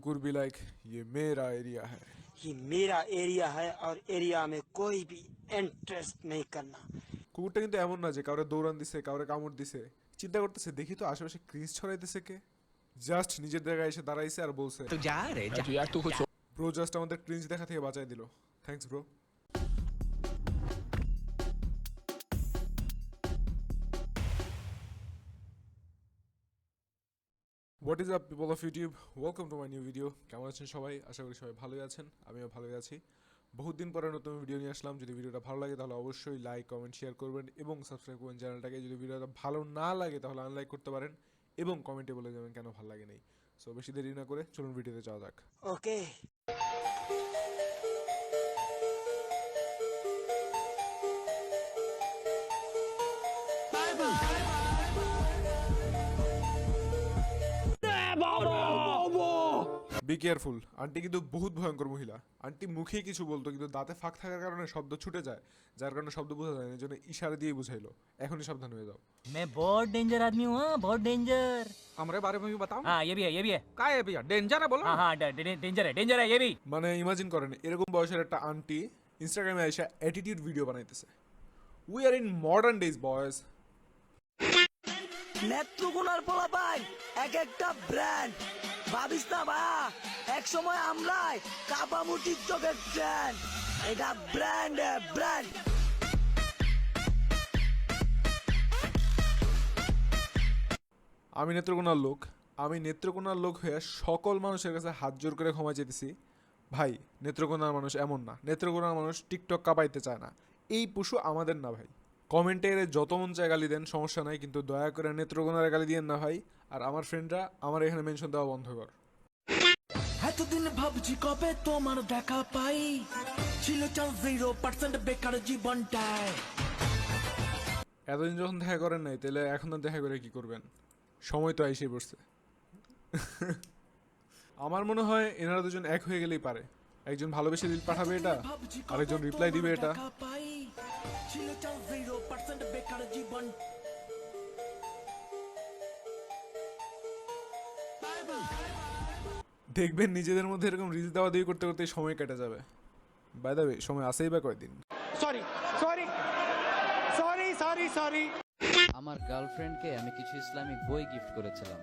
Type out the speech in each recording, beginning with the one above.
कुकुर भी लाइक ये मेरा एरिया है। ये मेरा एरिया है और एरिया में कोई भी इंटरेस्ट नहीं करना। কুকুরটা কিন্তু এমন না যে কাউরে দৌড়ান দিছে কাউরে কামড় দিছে, চিন্তা করতেছে দেখি তো আশেপাশে ক্রিজ ছড়াইতেছে কে। জাস্ট নিজের জায়গায় এসে দাঁড়াইছে আর বলছে तो जा रे जा यार तू कुछ ব্রো জাস্ট আমাদের ক্রিঞ্জ দেখা থেকে বাঁচাই দিল, thanks bro. What is up people of YouTube, welcome to my new video. কেমন আছেন সবাই? আশা করি সবাই ভালোই আছেন, আমিও ভালোই আছি। বহুত দিন পরে নতুন ভিডিও নিয়ে আসলাম। যদি ভিডিওটা ভালো লাগে তাহলে অবশ্যই লাইক কমেন্ট শেয়ার করবেন এবং সাবস্ক্রাইব করবেন চ্যানেলটাকে। যদি ভিডিওটা ভালো না লাগে তাহলে আনলাইক করতে পারেন এবং কমেন্টে বলে যাবেন কেন ভালো লাগে নাই। সো বেশি দেরি না করে চলুন ভিডিওতে যাওয়া যাক। ओके বি কেয়ারফুল, আন্টি কিন্তু বহুত ভয়ঙ্কর মহিলা। আন্টি মুখে কিছু বলতো কিন্তু দাঁতে ফাঁক থাকার কারণে শব্দ ছুটে যায়, যার কারণে শব্দ বোঝা যায় না। এই জন্য ইশারা দিয়ে বুঝাইলো এখনই সাবধান হয়ে যাও। मैं बहुत डेंजर आदमी हूँ, हाँ, बहुत डेंजर। हमारे बारे में भी बताओ। हाँ ये भी है, ये भी है। का है भैया, डेंजर है बोलो। हाँ हाँ डेंजर है ये भी। মানে ইমাজিন করেন এরকম বয়সের একটা আন্টি ইনস্টাগ্রামে এসে অ্যাটিটিউড ভিডিও বানাইতেছে। We are in modern days boys. নেত্রকোনার পোলাপাই এক একটা ব্র্যান্ড, ভাবিস না ভাইয়া এক সময় আমরাই কাবামু টিকটকের ট্রেন্ড। এটা ব্র্যান্ড ব্র্যান্ড। আমি নেত্রকোনার লোক হয়ে সকল মানুষের কাছে হাত জোর করে ক্ষমা চেয়েছি। ভাই নেত্রকোনার মানুষ এমন না, নেত্রকোনার মানুষ টিকটক কাঁপাইতে চায় না। এই পশু আমাদের না ভাই। কমেন্টে যত মন চায় গালি দেন, সমস্যা নাই, কিন্তু দয়া করে নেত্রকোনার গালি দিয়েন না ভাই। আর আমার ফ্রেন্ডরা আমার এখানে মেনশন দেওয়া বন্ধ কর। এতদিন ভাবছি কবে তোমার দেখা পাই, ছিল 0% বেকার জীবনটায়। এতদিন যখন দেখা করেন নাই তাহলে এখন আর দেখা করে কি করবেন? সময় তো আইসেই পড়ছে। আমার মনে হয় এনারা দুজন এক হয়ে গেলেই পারে। একজন ভালোবেসে রিল পাঠাবে এটা, আরেকজন রিপ্লাই দিবে এটা। ছিল 0% বেকার জীবন। দেখবেন নিজেদের মধ্যে এরকম রিলস দেওয়া দিয়ে করতে করতে সময় কেটে যাবে। বাই দ্য ওয়ে সময় আসেই বা কয়দিন। আমার গার্লফ্রেন্ডকে আমি কিছু ইসলামিক বই গিফট করেছিলাম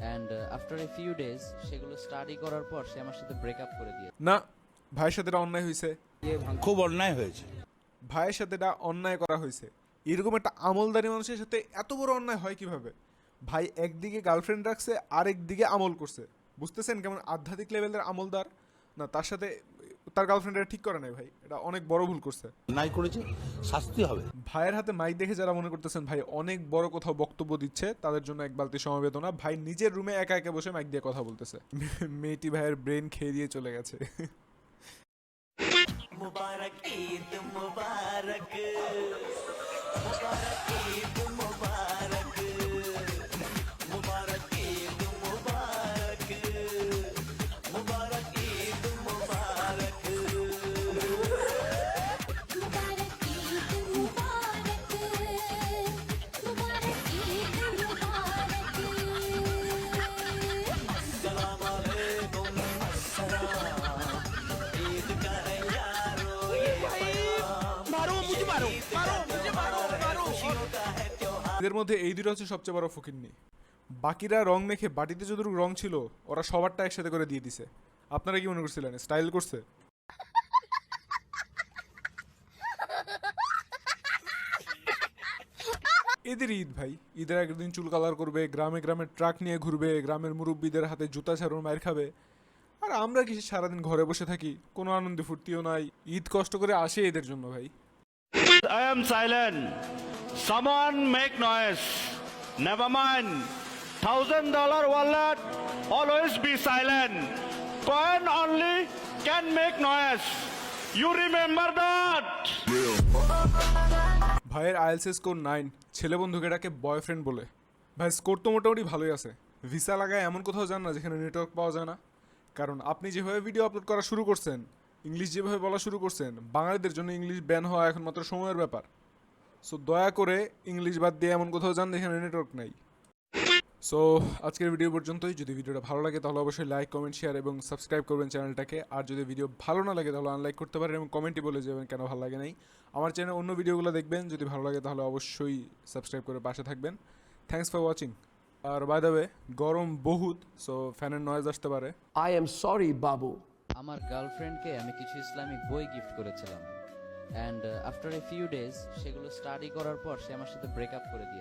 and after a few days সেগুলো স্টাডি করার পর সে আমার সাথে ব্রেকআপ করে দিয়ে। না, ভাইয়ের সাথে এটা অন্যায় হয়েছে, খুব অন্যায় হয়েছে। ভাইয়ের সাথে এটা অন্যায় করা হয়েছে। এরকম একটা আমলদারি মানুষের সাথে এত বড় অন্যায় হয় কিভাবে? ভাই একদিকে গার্লফ্রেন্ড রাখছে আর একদিকে আমল করছে। বুঝতেছেন কেমন আধ্যাত্মিক লেভেলের আমলদার? না, তার সাথে তার গার্লফ্রেন্ডের ঠিক করে নাই ভাই, এটা অনেক বড় ভুল করছে। অন্যায় করেছে, শাস্তি হবে। ভাইয়ের হাতে মাইক দেখে যারা মনে করতেছেন ভাই অনেক বড় কোথাও বক্তব্য দিচ্ছে, তাদের জন্য এক বালতি সমবেদনা। ভাই নিজের রুমে একা একা বসে মাইক দিয়ে কথা বলতেছে। মেয়েটি ভাইয়ের ব্রেন খেয়ে দিয়ে চলে গেছে। মুবারক ঈদ মুবারক, মুবারক ঈদ মুবারক, মুবারক ঈদ মুবারক, মুবারক ঈদ মুবারক। मुबारक ईद मुबारक, मुबारक ईद मुबारक। अस्सलाम वालेकुम, अस्सलाम। ईद का है यारो ये पैगाम। मारो मुझे मारो खुशियों का है त्योहार। এদের মধ্যে এই দুটো হচ্ছে সবচেয়ে বড় ফকিন্নি। বাকিরা রং মেখে বাটিতে যতটুকু রং ছিল ওরা সবারটা একসাথে করে দিয়ে দিছে। আপনারা কি মনে করছিলেন স্টাইল করছে? এদের ঈদ ভাই, ঈদের আগের দিন চুল কালার করবে, গ্রামে গ্রামে ট্রাক নিয়ে ঘুরবে, গ্রামের মুরব্বীদের হাতে জুতা ছাড়ুন মায়ের খাবে। আর আমরা কি সারাদিন ঘরে বসে থাকি, কোনো আনন্দ ফুর্তিও নাই। ঈদ কষ্ট করে আসে এদের জন্য ভাই। I am silent. Someone make noise. Never mind. $1,000 wallet. Always be silent. Coin only can make noise. You remember that? ভাইয়ের আইএলস স্কোর 9, ছেলে বন্ধুকে ডাকে বয়ফ্রেন্ড বলে। ভাই স্কোর তো মোটামুটি ভালোই আছে। ভিসা লাগায় এমন কোথাও যান না যেখানে নেটওয়ার্ক পাওয়া যায় না। কারণ আপনি যেভাবে ভিডিও আপলোড করা শুরু করছেন, ইংলিশ যেভাবে বলা শুরু করছেন, বাঙালিদের জন্য ইংলিশ ব্যান হওয়া এখন মাত্র সময়ের ব্যাপার। সো দয়া করে ইংলিশ বাদ দিয়ে এমন কোথাও যান যেখানে নেটওয়ার্ক নাই। সো আজকের ভিডিও পর্যন্তই। যদি ভিডিওটা ভালো লাগে তাহলে অবশ্যই লাইক, কমেন্ট, শেয়ার এবং সাবস্ক্রাইব করবেন চ্যানেলটাকে। আর যদি ভিডিও ভালো না লাগে তাহলে আনলাইক করতে পারেন এবং কমেন্টে বলে যাবেন কেন ভালো লাগে নাই। আমার চ্যানেলে অন্য ভিডিওগুলো দেখবেন, যদি ভালো লাগে তাহলে অবশ্যই সাবস্ক্রাইব করে পাশে থাকবেন। Thanks for watching. আর বাই দ্য ওয়ে, গরম বহুত, সো ফ্যানের নয়েজ আসতে পারে। I am sorry, Babu. আমার গার্লফ্রেন্ডকে আমি কিছু ইসলামিক বই গিফট করেছিলাম and after a few days সেগুলো স্টাডি করার পর সে আমার সাথে ব্রেকআপ করে দিয়েছে।